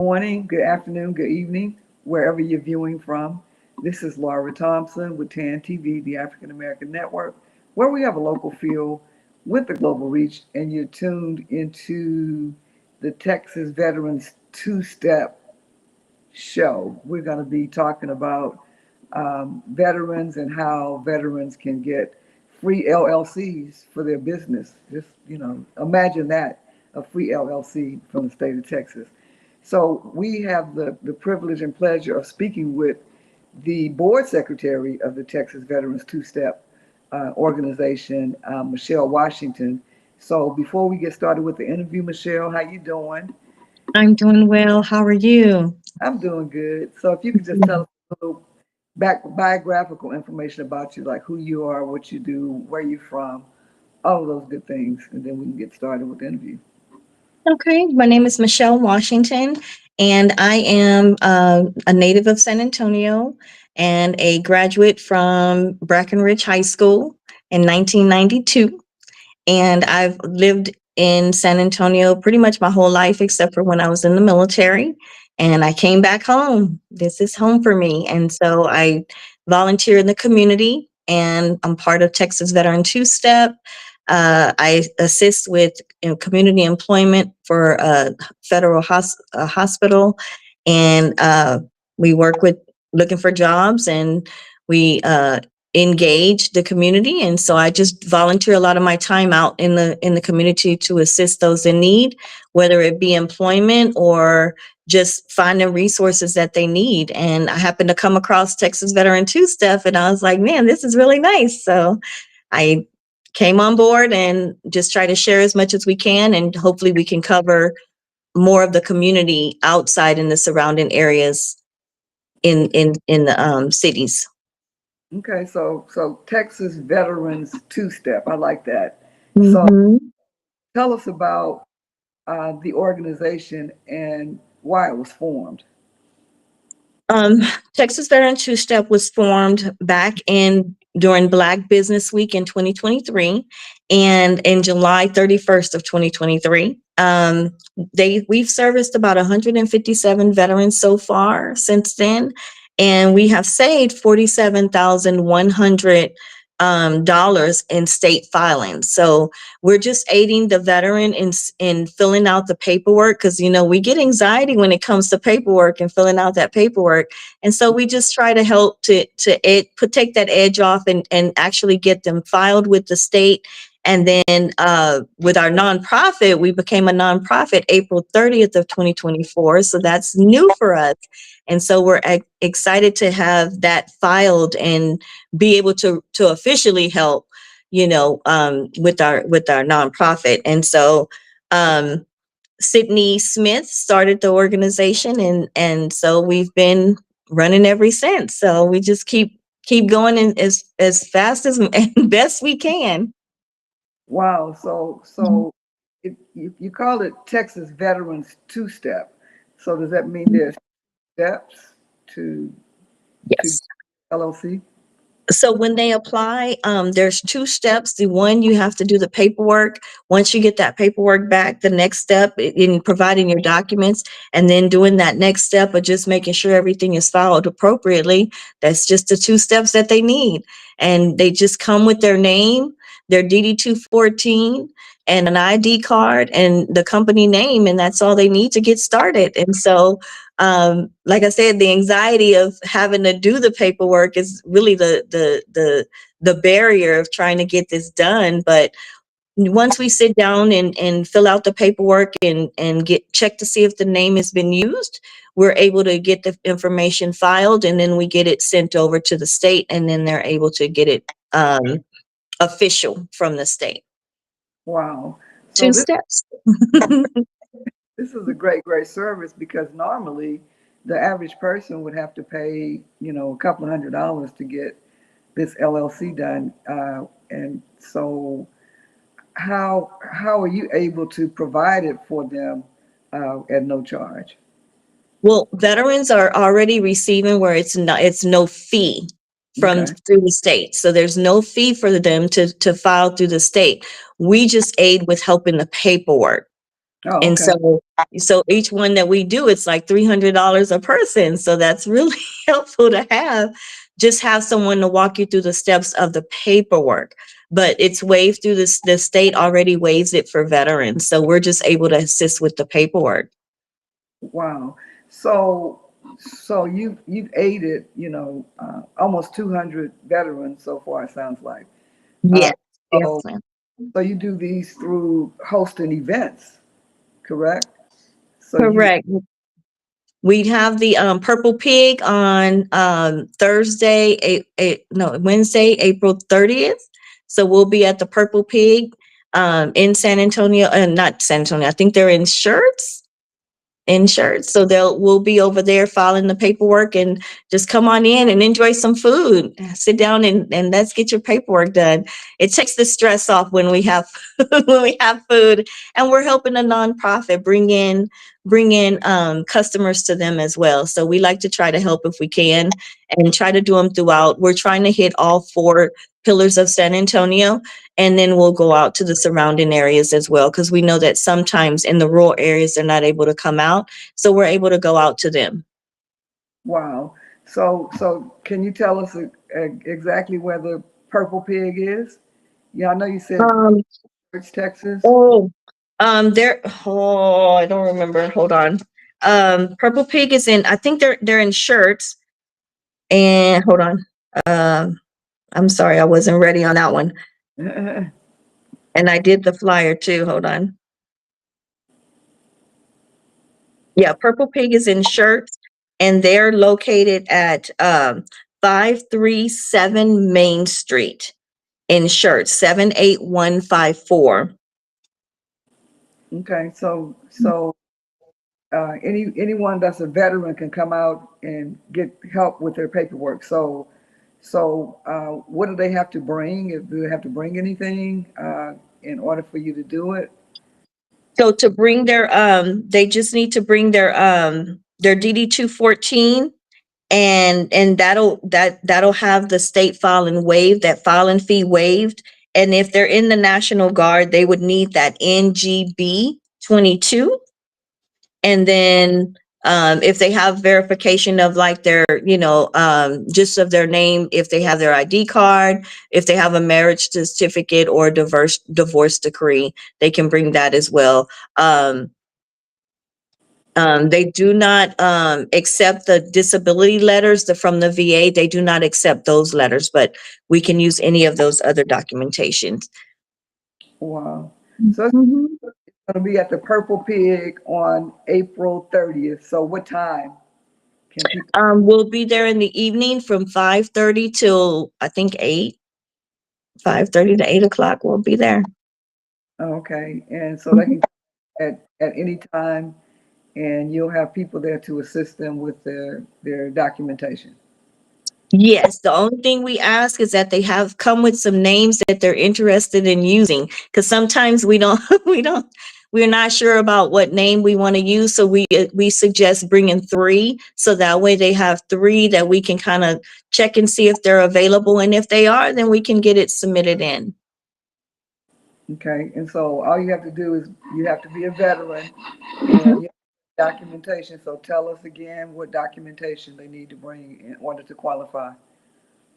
Morning, good afternoon, good evening, wherever you're viewing from. This is Laura Thompson with TAAN TV, the African American Network, where we have a local feel with the global reach, and you're tuned into the Texas Veterans Two-Step Show. We're going to be talking about veterans and how veterans can get free LLCs for their business. Just, imagine that, a free LLC from the state of Texas. So we have the privilege and pleasure of speaking with the board secretary of the Texas Veterans Two-Step organization, Michelle Washington. So before we get started with the interview, Michelle, how you doing? I'm doing well. How are you? I'm doing good. So if you could just tell us a little biographical information about you, like who you are, what you do, where you're from, all of those good things, and then we can get started with the interview. Okay, my name is Michelle Washington, and I am a native of San Antonio and a graduate from Brackenridge High School in 1992. And I've lived in San Antonio pretty much my whole life, except for when I was in the military. And I came back home. This is home for me. And so I volunteer in the community, and I'm part of Texas Veteran Two Step. I assist with community employment for a federal hospital, and we work with looking for jobs, and we engage the community. And so I just volunteer a lot of my time out in the community to assist those in need, whether it be employment or just finding resources that they need. And I happened to come across Texas Veteran Two Step, and I was like, man, this is really nice. So I came on board and just try to share as much as we can, and hopefully we can cover more of the community outside in the surrounding areas in the cities. Okay, so Texas Veterans Two-Step, I like that. So Mhm. tell us about the organization and why it was formed. Um, Texas Veteran Two Step was formed back in during Black Business Week in 2023, and in July 31st of 2023. We've serviced about 157 veterans so far since then, and we have saved $47,100 dollars in state filings. So we're just aiding the veteran in filling out the paperwork, because we get anxiety when it comes to paperwork and filling out that paperwork. And so we just try to help take that edge off, and actually get them filed with the state. And then with our nonprofit, we became a nonprofit April 30th of 2024. So that's new for us. And so we're excited to have that filed and be able to officially help, with our nonprofit. And so um, Sydney Smith started the organization, and so we've been running ever since. So we just keep going as fast as and best we can. Wow, so you call it Texas Veterans Two-Step. So does that mean there's steps to Yes. LLC? So when they apply, there's two steps. The one, you have to do the paperwork. Once you get that paperwork back, the next step in providing your documents, and then doing that next step of just making sure everything is filed appropriately. That's just the two steps that they need. And they just come with their name, their DD 214, and an ID card and the company name, and that's all they need to get started. And so like I said, the anxiety of having to do the paperwork is really the barrier of trying to get this done. But once we sit down and fill out the paperwork and get check to see if the name has been used, we're able to get the information filed, and then we get it sent over to the state, and then they're able to get it official from the state. Wow. So Two this steps. this is a great service because normally the average person would have to pay, a couple of $100 to get this LLC done. And so how are you able to provide it for them at no charge? Well, veterans are already receiving where it's no fee from Okay. through the state. So there's no fee for them to file through the state. We just aid with helping the paperwork. Oh, And okay. so each one that we do, it's like $300 a person. So that's really helpful to just have someone to walk you through the steps of the paperwork. But it's waived through this, the state already waives it for veterans. So we're just able to assist with the paperwork. Wow. So, so you've aided, almost 200 veterans so far. It sounds like. Uh, Yes, so, definitely. so you do these through hosting events, correct? So you, Correct. We have the Purple Pig on Thursday, no, Wednesday, April 30th. So we'll be at the Purple Pig in San Antonio, not San Antonio. I think they're in Shirts. So we'll be over there filing the paperwork, and just come on in and enjoy some food. Sit down and let's get your paperwork done. It takes the stress off when we have when we have food, and we're helping a nonprofit bring in customers to them as well. So we like to try to help if we can, and try to do them throughout. We're trying to hit all four pillars of San Antonio, and then we'll go out to the surrounding areas as well, because we know that sometimes in the rural areas they're not able to come out, so we're able to go out to them. wow. So can you tell us exactly where the Purple Pig is? Yeah, I know you said Um, it's Texas. oh, there. Oh, I don't remember. Hold on. Purple Pig is in. I think they're in Shirts. And hold on. Um, I'm sorry, I wasn't ready on that one. And I did the flyer too. Hold on. Yeah, Purple Pig is in Shirts, and they're located at 537 Main Street in Shirts, 78154. Okay, so anyone that's a veteran can come out and get help with their paperwork. So what do they have to bring? Do they have to bring anything in order for you to do it? So to bring they just need to bring their DD 214, and that'll have the state filing waived, that filing fee waived. And if they're in the National Guard, they would need that NGB 22. And then if they have verification of like their, just of their name, if they have their ID card, if they have a marriage certificate or a divorce decree, they can bring that as well. um, they do not accept the disability letters from the VA. They do not accept those letters, but we can use any of those other documentations. Wow. So it's Mhm. going to be at the Purple Pig on April 30th. So what time can people? We'll be there in the evening from 5:30 till I think 8, 5:30 to 8 o'clock. We'll be there. Okay, and so they can at any time, and you'll have people there to assist them with their documentation. Yes, the only thing we ask is that they have come with some names that they're interested in using, because sometimes we don't we're not sure about what name we want to use, so we suggest bringing three, so that way they have three that we can kind of check and see if they're available, and if they are, then we can get it submitted in. Okay, and so all you have to do is you have to be a veteran and you have documentation. So tell us again what documentation they need to bring in order to qualify.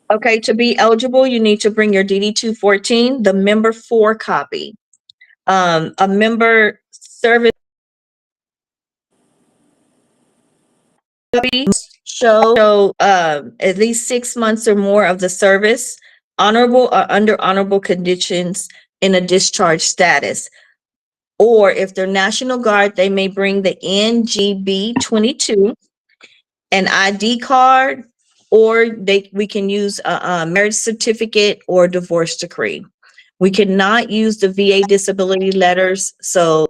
Okay, to be eligible, you need to bring your DD 214, the member 4 copy, a member service show at least 6 months or more of the service, honorable or under honorable conditions in a discharge status. Or if they're National Guard, they may bring the NGB 22, an ID card, or we can use a marriage certificate or divorce decree. We cannot use the VA disability letters, so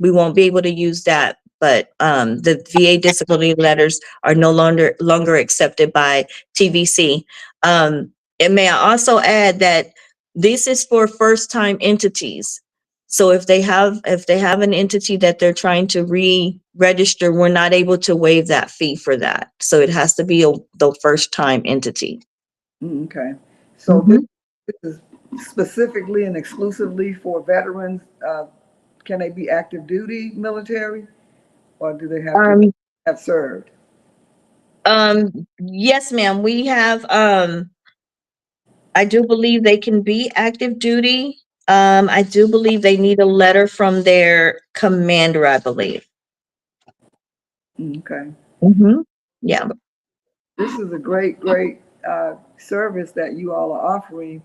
we won't be able to use that. But the VA disability letters are no longer accepted by TVC. And may I also add that this is for first time entities. So if they have an entity that they're trying to re-register, we're not able to waive that fee for that. So it has to be the first time entity. Okay, so this, Mhm. this is specifically and exclusively for veterans can they be active duty military, or do they have to Um, have served? yes, ma'am. We have, I do believe they can be active duty. I do believe they need a letter from their commander, I believe. Okay. Hmm. Yeah. This is a great service that you all are offering,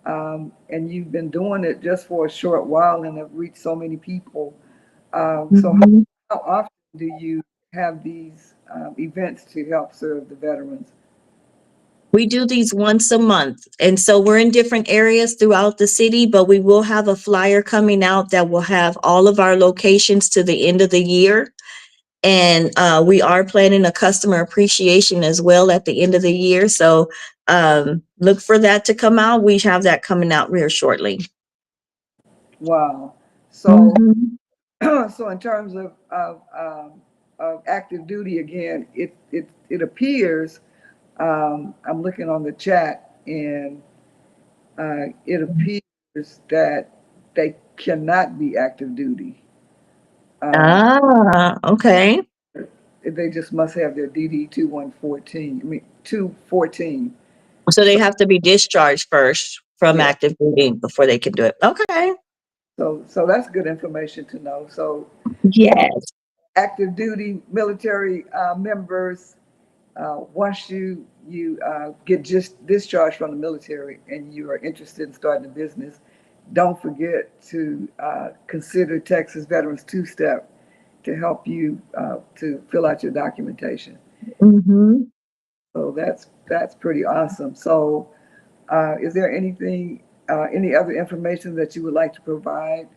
and you've been doing it just for a short while and have reached so many people. So, Mhm. how often do you have these events to help serve the veterans? We do these once a month. And so we're in different areas throughout the city, but we will have a flyer coming out that will have all of our locations to the end of the year. And we are planning a customer appreciation as well at the end of the year. So look for that to come out. We have that coming out real shortly. Wow. So, Hmm. so in terms of active duty again, it appears I'm looking on the chat, and it appears that they cannot be active duty. Uh, Ah, okay. they just must have their DD 2114. I mean 214. So they So have to be discharged first from yeah. active duty before they can do it. Okay. So that's good information to know. So Yes. active duty military members, once you get just discharged from the military and you are interested in starting a business, don't forget to consider Texas Veterans Two Step to help you to fill out your documentation. Hmm. So that's pretty awesome. So, is there anything, any other information that you would like to provide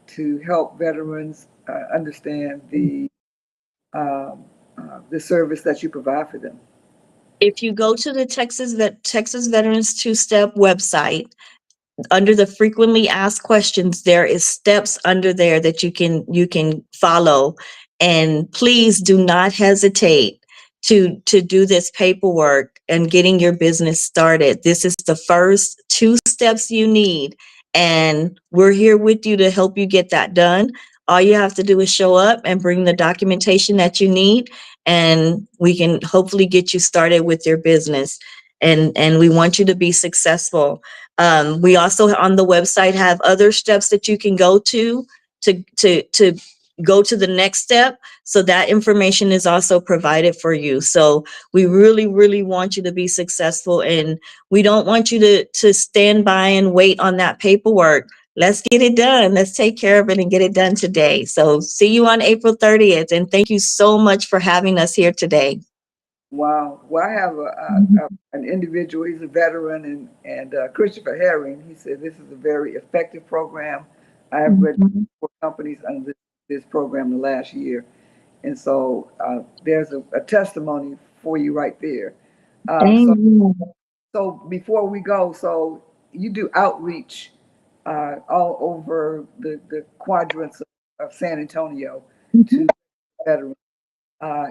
to help veterans understand um, the service that you provide for them? If you go to the Texas Veterans Two Step website, under the frequently asked questions, there is steps under there that you can follow, and please do not hesitate to do this paperwork and getting your business started. This is the first two steps you need, and we're here with you to help you get that done. All you have to do is show up and bring the documentation that you need, and we can hopefully get you started with your business. And we want you to be successful. We also on the website have other steps that you can go to go to the next step. So that information is also provided for you. So we really, really want you to be successful, and we don't want you to stand by and wait on that paperwork. Let's get it done. Let's take care of it and get it done today. So see you on April 30th. And thank you so much for having us here today. Wow. Well, I have an individual. He's a veteran, and Christopher Herring. He said this is a very effective program. I have read Mhm. for companies under this program the last year, and so there's a testimony for you right there. Uh, so Amen. so before we go, so you do outreach all over the quadrants of San Antonio Mhm. to veterans. Uh,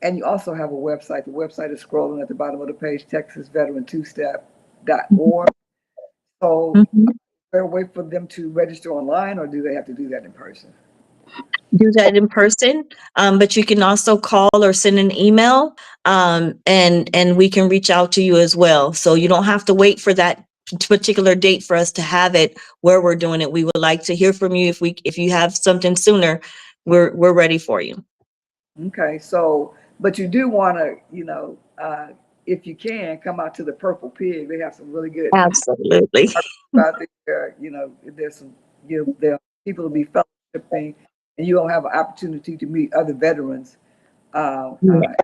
and you also have a website. The website is scrolling at the bottom of the page, texasveteran2step.org. So, Mhm. is there a way for them to register online, or do they have to do that in person? Do that in person, but you can also call or send an email, and we can reach out to you as well. So you don't have to wait for that particular date for us to have it where we're doing it. We would like to hear from you. If you have something sooner, we're ready for you. Okay, so, but you do want to, if you can, come out to the Purple Pig. They have some really good Absolutely. out there. There's some, there are people to be fellowshipping, and you'll have an opportunity to meet other veterans. Uh, Yeah.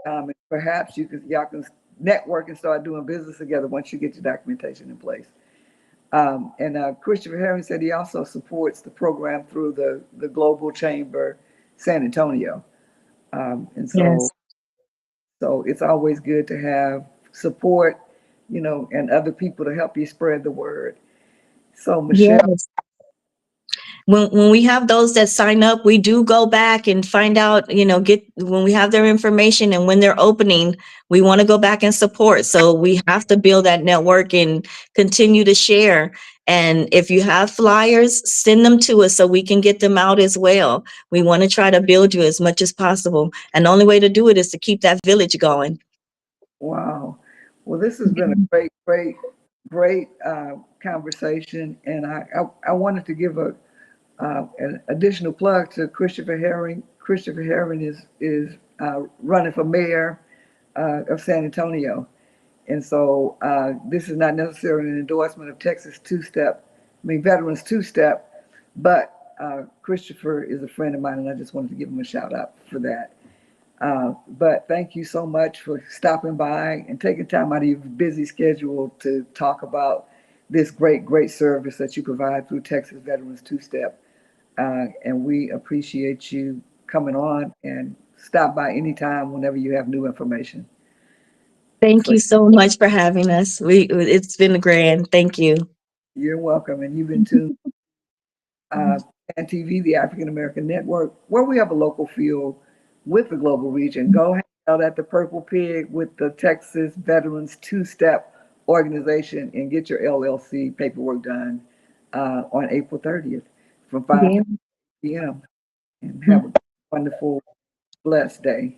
uh, and perhaps y'all can network and start doing business together once you get your documentation in place. And Christopher Herring said he also supports the program through the Global Chamber San Antonio. And so, Yes. so it's always good to have support, and other people to help you spread the word. So, Michelle, Yes. When we have those that sign up, we do go back and find out, get when we have their information and when they're opening, we want to go back and support. So we have to build that network and continue to share. And if you have flyers, send them to us so we can get them out as well. We want to try to build you as much as possible. And the only way to do it is to keep that village going. Wow. Well, this has been a great conversation, and I wanted to give an additional plug to Christopher Herring. Christopher Herring is running for mayor of San Antonio, and so this is not necessarily an endorsement of Texas two-step, I mean Veterans two-step, but Christopher is a friend of mine, and I just wanted to give him a shout out for that. But thank you so much for stopping by and taking time out of your busy schedule to talk about this great service that you provide through Texas Veterans Two Step. And we appreciate you coming on, and stop by anytime whenever you have new information. Thank So you so much for having us. It's been grand. Thank you. you're welcome. And you've been tuned TAAN TV, the African American Network, where we have a local feel with the global region. Go hang out at the Purple Pig with the Texas Veterans Two Step organization and get your LLC paperwork done on April 30th from 5 Yeah. p.m. And have a wonderful, blessed day.